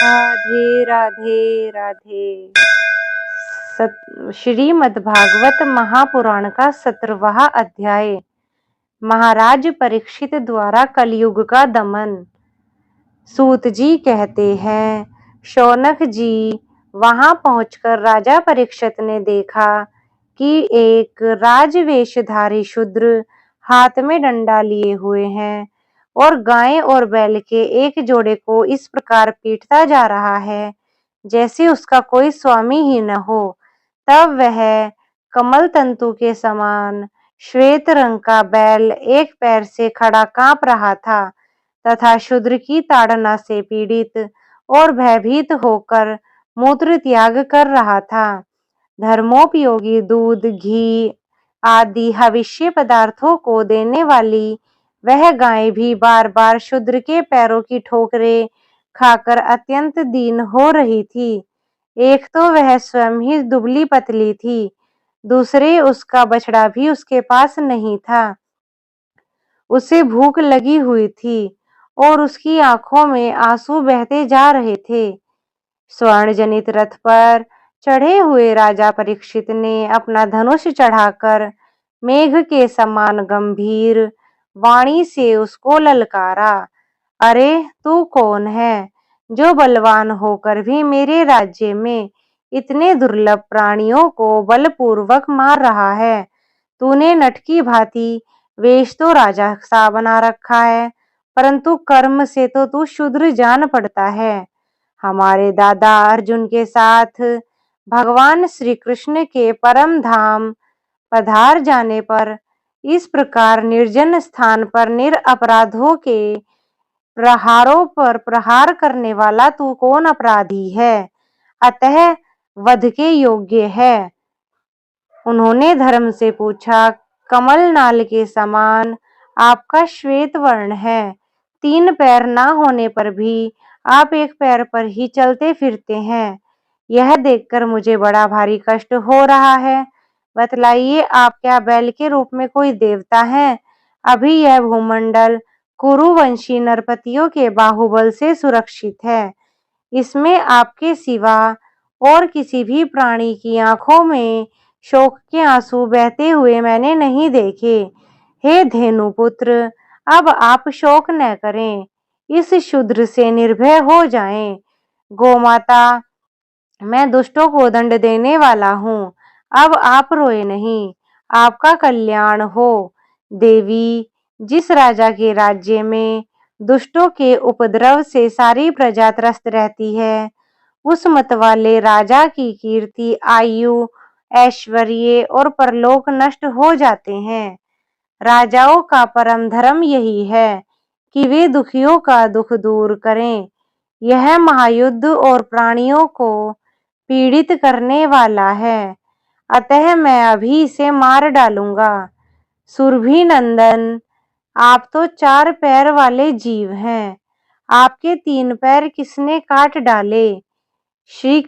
राधे राधे राधे। श्रीमद्भागवत महापुराण का 17वां अध्याय। महाराज परीक्षित द्वारा कलयुग का दमन। सूत जी कहते हैं, शौनक जी, वहां पहुंचकर राजा परीक्षित ने देखा कि एक राजवेशधारी शूद्र हाथ में डंडा लिए हुए हैं और गाय और बैल के एक जोड़े को इस प्रकार पीटता जा रहा है जैसे उसका कोई स्वामी ही न हो। तब वह कमल तंतु के समान श्वेत रंग का बैल एक पैर से खड़ा कांप रहा था तथा शूद्र की ताड़ना से पीड़ित और भयभीत होकर मूत्र त्याग कर रहा था। धर्मोपयोगी दूध, घी आदि हविष्य पदार्थों को देने वाली वह गाय भी बार बार शूद्र के पैरों की ठोकरें खाकर अत्यंत दीन हो रही थी। एक तो वह स्वयं ही दुबली पतली थी, दूसरे उसका बछड़ा भी उसके पास नहीं था। उसे भूख लगी हुई थी और उसकी आंखों में आंसू बहते जा रहे थे। स्वर्ण जनित रथ पर चढ़े हुए राजा परीक्षित ने अपना धनुष चढ़ाकर मेघ के समान गंभीर वाणी से उसको ललकारा। अरे, तू कौन है जो बलवान होकर भी मेरे राज्य में इतने दुर्लभ प्राणियों को बलपूर्वक मार रहा है? तूने नट की भांति वेश तो राजा सा बना रखा है, परंतु कर्म से तो तू शूद्र जान पड़ता है। हमारे दादा अर्जुन के साथ भगवान श्री कृष्ण के परम धाम पधार जाने पर इस प्रकार निर्जन स्थान पर निरपराधों के प्रहारों पर प्रहार करने वाला तू कौन अपराधी है? अतः वध के योग्य है। उन्होंने धर्म से पूछा, कमल नाल के समान आपका श्वेत वर्ण है, 3 पैर ना होने पर भी आप एक पैर पर ही चलते फिरते हैं। यह देखकर मुझे बड़ा भारी कष्ट हो रहा है। बतलाइए, आप क्या बैल के रूप में कोई देवता हैं? अभी यह भूमंडल कुरुवंशी नरपतियों के बाहुबल से सुरक्षित है। इसमें आपके सिवा और किसी भी प्राणी की आंखों में शोक के आंसू बहते हुए मैंने नहीं देखे। हे धेनुपुत्र, अब आप शोक न करें, इस शूद्र से निर्भय हो जाएं। गोमाता, मैं दुष्टों को दंड देने वाला हूँ, अब आप रोए नहीं, आपका कल्याण हो। देवी, जिस राजा के राज्य में दुष्टों के उपद्रव से सारी प्रजा त्रस्त रहती है, उस मत वाले राजा की कीर्ति, आयु, ऐश्वर्य और परलोक नष्ट हो जाते हैं। राजाओं का परम धर्म यही है कि वे दुखियों का दुख दूर करें। यह महायुद्ध और प्राणियों को पीड़ित करने वाला है, अतः मैं अभी इसे मार डालूंगा। सुरभि नंदन, आप तो 4 पैर वाले जीव हैं, आपके 3 पैर किसने काट डाले? श्री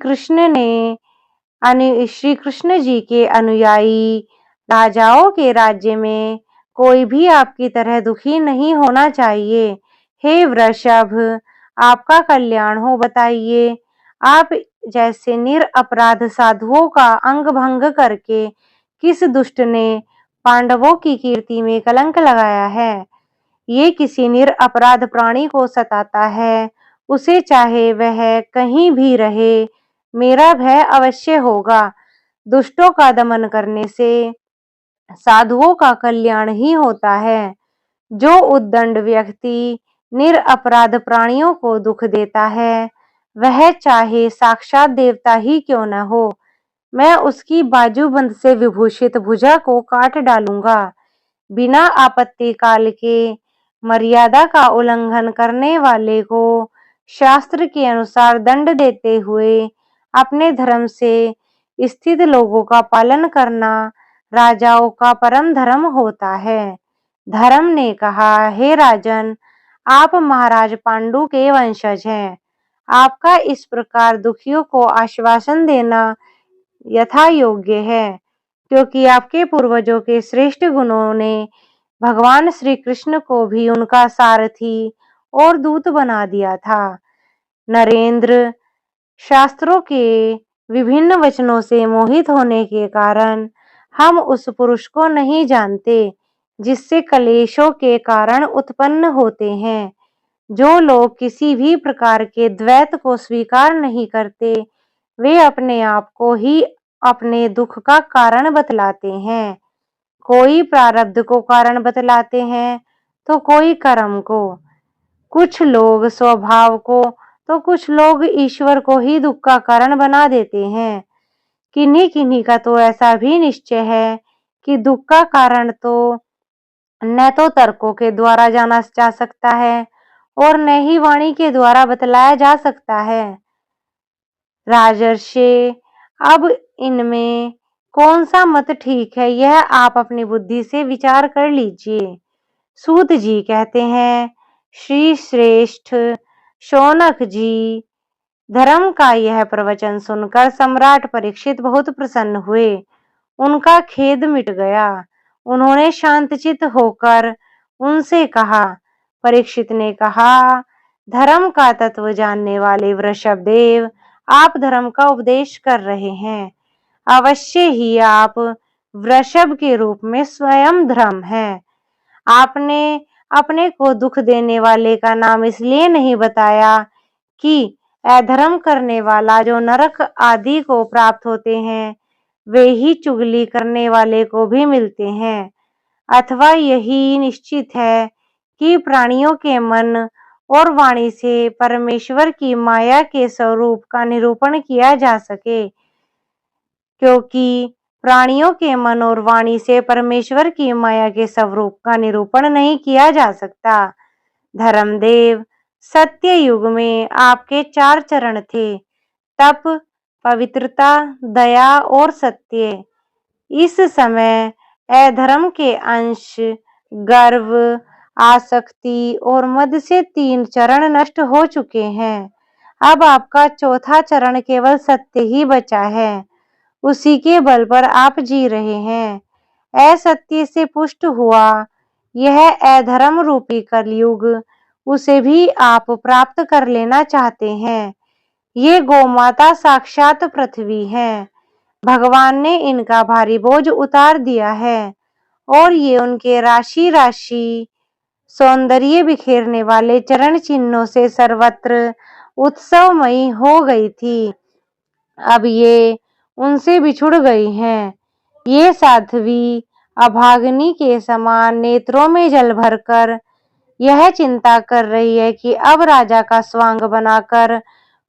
कृष्ण जी के अनुयायी राजाओं के राज्य में कोई भी आपकी तरह दुखी नहीं होना चाहिए। हे वृषभ, आपका कल्याण हो। बताइए, आप जैसे निरपराध साधुओं का अंग भंग करके किस दुष्ट ने पांडवों की कीर्ति में कलंक लगाया है? ये किसी निरपराध प्राणी को सताता है, उसे चाहे वह कहीं भी रहे, मेरा भय अवश्य होगा। दुष्टों का दमन करने से साधुओं का कल्याण ही होता है। जो उद्दंड व्यक्ति निरपराध प्राणियों को दुख देता है, वह चाहे साक्षात देवता ही क्यों न हो, मैं उसकी बाजूबंद से विभूषित भुजा को काट डालूंगा। बिना आपत्ति काल के मर्यादा का उल्लंघन करने वाले को शास्त्र के अनुसार दंड देते हुए अपने धर्म से स्थित लोगों का पालन करना राजाओं का परम धर्म होता है। धर्म ने कहा, हे राजन, आप महाराज पांडु के वंशज हैं। आपका इस प्रकार दुखियों को आश्वासन देना यथा योग्य है, क्योंकि आपके पूर्वजों के श्रेष्ठ गुणों ने भगवान श्री कृष्ण को भी उनका सारथी और दूत बना दिया था। नरेंद्र, शास्त्रों के विभिन्न वचनों से मोहित होने के कारण हम उस पुरुष को नहीं जानते जिससे कलेशों के कारण उत्पन्न होते हैं। जो लोग किसी भी प्रकार के द्वैत को स्वीकार नहीं करते, वे अपने आप को ही अपने दुख का कारण बतलाते हैं। कोई प्रारब्ध को कारण बतलाते हैं, तो कोई कर्म को। कुछ लोग स्वभाव को, तो कुछ लोग ईश्वर को ही दुख का कारण बना देते हैं। किन्हीं-किन्हीं का तो ऐसा भी निश्चय है कि दुख का कारण तो न तो तर्कों के द्वारा जाना जा सकता है और न ही वाणी के द्वारा बतलाया जा सकता है। राजर्षि, अब इनमें कौन सा मत ठीक है, यह आप अपनी बुद्धि से विचार कर लीजिए। सूत जी कहते हैं, श्री श्रेष्ठ शौनक जी, धर्म का यह प्रवचन सुनकर सम्राट परीक्षित बहुत प्रसन्न हुए। उनका खेद मिट गया। उन्होंने शांतचित्त होकर उनसे कहा। परीक्षित ने कहा, धर्म का तत्व जानने वाले वृषभदेव, आप धर्म का उपदेश कर रहे हैं। अवश्य ही आप वृषभ के रूप में स्वयं धर्म हैं। आपने अपने को दुख देने वाले का नाम इसलिए नहीं बताया कि अधर्म करने वाला जो नरक आदि को प्राप्त होते हैं, वे ही चुगली करने वाले को भी मिलते हैं। अथवा यही निश्चित है कि प्राणियों के मन और वाणी से परमेश्वर की माया के स्वरूप का निरूपण किया जा सके, क्योंकि प्राणियों के मन और वाणी से परमेश्वर की माया के स्वरूप का निरूपण नहीं किया जा सकता। धर्मदेव, सत्य युग में आपके 4 चरण थे, तप, पवित्रता, दया और सत्य। इस समय अधर्म के अंश गर्व, आसक्ति और मद से 3 चरण नष्ट हो चुके हैं। अब आपका 4था चरण केवल सत्य ही बचा है। उसी के बल पर आप जी रहे हैं। असत्य से पुष्ट हुआ यह अधर्म रूपी कलयुग, उसे भी आप प्राप्त कर लेना चाहते हैं। ये गौमाता साक्षात पृथ्वी है। भगवान ने इनका भारी बोझ उतार दिया है और ये उनके राशि राशि सौंदर्य बिखेरने वाले चरण चिन्हों से सर्वत्र उत्सवमयी हो गई थी। अब ये उनसे बिछुड़ गई हैं। ये साध्वी अभागिनी के समान नेत्रों में जल भरकर यह चिंता कर रही है कि अब राजा का स्वांग बनाकर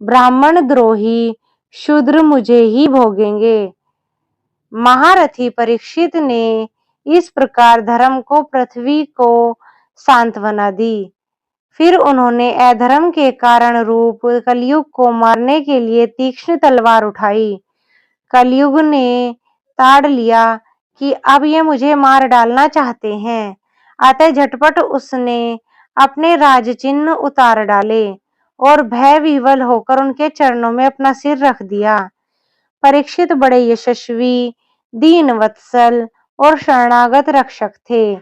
ब्राह्मण द्रोही शूद्र मुझे ही भोगेंगे। महारथी परीक्षित ने इस प्रकार धर्म को पृथ्वी को सांत्वना दी। फिर उन्होंने अधर्म के कारण रूप कलयुग को मारने के लिए तीक्ष्ण तलवार उठाई। कलयुग ने ताड़ लिया कि अब ये मुझे मार डालना चाहते हैं। अतः झटपट उसने अपने राज चिन्ह उतार डाले और भय विह्वल होकर उनके चरणों में अपना सिर रख दिया। परीक्षित बड़े यशस्वी, दीन वत्सल और शरणागत रक्षक थे।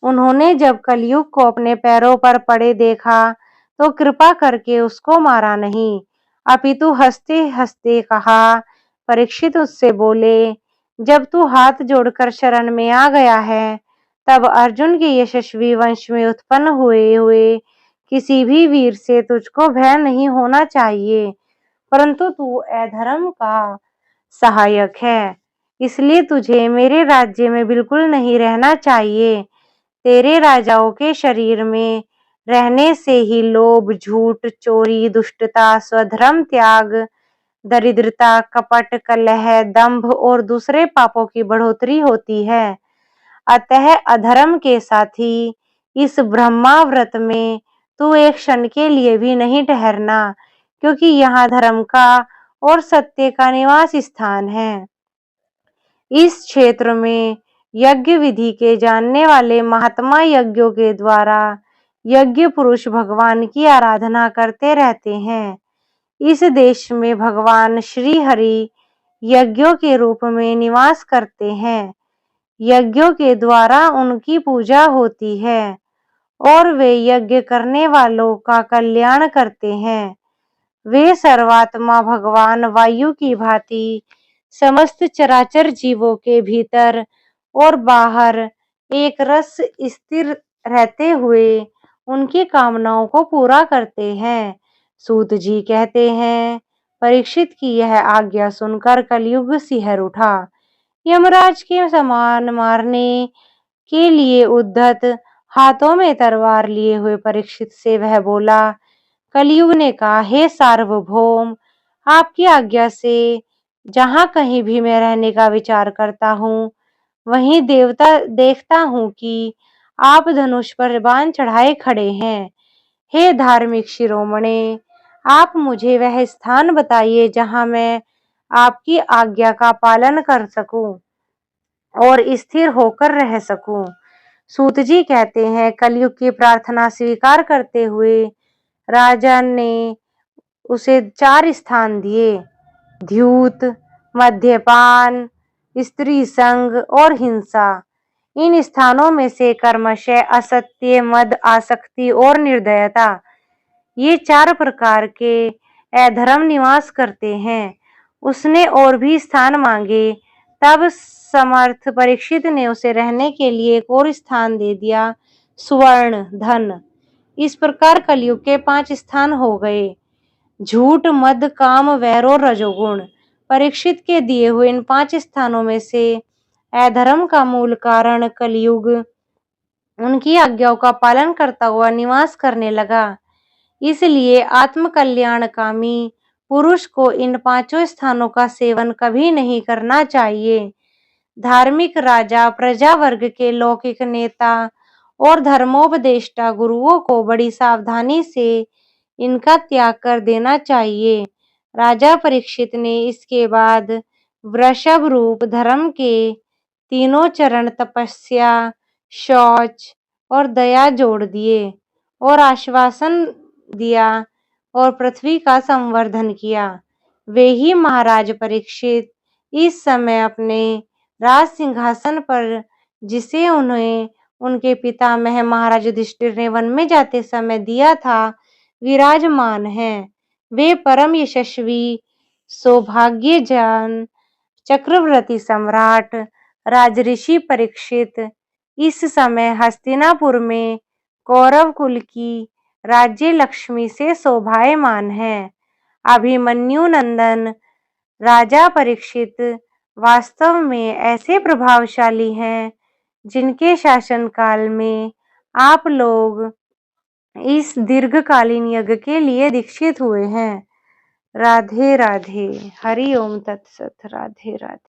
उन्होंने जब कलयुग को अपने पैरों पर पड़े देखा, तो कृपा करके उसको मारा नहीं, अपितु हंसते हंसते कहा। परीक्षित उससे बोले, जब तू हाथ जोड़कर शरण में आ गया है, तब अर्जुन के यशस्वी वंश में उत्पन्न हुए किसी भी वीर से तुझको भय नहीं होना चाहिए, परंतु तू अधर्म का सहायक है, इसलिए तुझे मेरे राज्य में बिल्कुल नहीं रहना चाहिए। तेरे राजाओं के शरीर में रहने से ही लोभ, झूठ, चोरी, दुष्टता, स्वधर्म त्याग, दरिद्रता, कपट, कलह, दंभ और दूसरे पापों की बढ़ोतरी होती है। अतः अधर्म के साथी इस ब्रह्माव्रत में तू एक क्षण के लिए भी नहीं ठहरना, क्योंकि यहाँ धर्म का और सत्य का निवास स्थान है। इस क्षेत्र में यज्ञ विधि के जानने वाले महात्मा यज्ञों के द्वारा यज्ञ पुरुष भगवान की आराधना करते रहते हैं। इस देश में भगवान श्री हरि यज्ञों के रूप में निवास करते हैं। यज्ञों के द्वारा उनकी पूजा होती है और वे यज्ञ करने वालों का कल्याण करते हैं। वे सर्वात्मा भगवान वायु की भांति समस्त चराचर जीवों के भीतर और बाहर एक रस स्थिर रहते हुए उनकी कामनाओं को पूरा करते हैं। सूत जी कहते हैं, परीक्षित की यह आज्ञा सुनकर कलयुग सिहर उठा। यमराज के समान मारने के लिए उद्धत हाथों में तलवार लिए हुए परीक्षित से वह बोला। कलयुग ने कहा, हे सार्वभौम, आपकी आज्ञा से जहाँ कहीं भी मैं रहने का विचार करता हूँ, वहीं देवता देखता हूँ कि आप धनुष पर बाण चढ़ाए खड़े हैं। हे धार्मिक शिरोमणे, आप मुझे वह स्थान बताइए जहाँ मैं आपकी आज्ञा का पालन कर सकूं और स्थिर होकर रह सकूं। सूत जी कहते हैं, कलयुग की प्रार्थना स्वीकार करते हुए राजा ने उसे 4 स्थान दिए। द्यूत, मद्यपान, स्त्री संग और हिंसा। इन स्थानों में से कर्मशय, असत्य, मद, आसक्ति और निर्दयता, ये 4 प्रकार के अधर्म निवास करते हैं। उसने और भी स्थान मांगे, तब समर्थ परीक्षित ने उसे रहने के लिए एक और स्थान दे दिया, स्वर्ण, धन। इस प्रकार कलयुग के 5 स्थान हो गए। झूठ, मद, काम, वैर और रजोगुण। परीक्षित के दिए हुए इन 5 स्थानों में से अधर्म का मूल कारण कलयुग उनकी आज्ञाओं का पालन करता हुआ निवास करने लगा। इसलिए आत्मकल्याणकामी पुरुष को इन 5 स्थानों का सेवन कभी नहीं करना चाहिए। धार्मिक राजा, प्रजा वर्ग के लौकिक नेता और धर्मोपदेष्टा गुरुओं को बड़ी सावधानी से इनका त्याग कर देना चाहिए। राजा परीक्षित ने इसके बाद वृषभ रूप धर्म के तीनों चरण तपस्या, शौच और दया जोड़ दिए और आश्वासन दिया और पृथ्वी का संवर्धन किया। वे ही महाराज परीक्षित इस समय अपने राज सिंहासन पर, जिसे उन्हें उनके पितामह महाराज युधिष्ठिर ने वन में जाते समय दिया था, विराजमान हैं। वे परम यशस्वी, सौभाग्यवान, चक्रवर्ती सम्राट राजऋषि परीक्षित इस समय हस्तिनापुर में कौरव कुल की राज्य लक्ष्मी से शोभायमान हैं। अभिमन्यु नंदन राजा परीक्षित वास्तव में ऐसे प्रभावशाली हैं, जिनके शासनकाल में आप लोग इस दीर्घकालीन यज्ञ के लिए दीक्षित हुए हैं। राधे राधे। हरि ओम तत्सत। राधे राधे।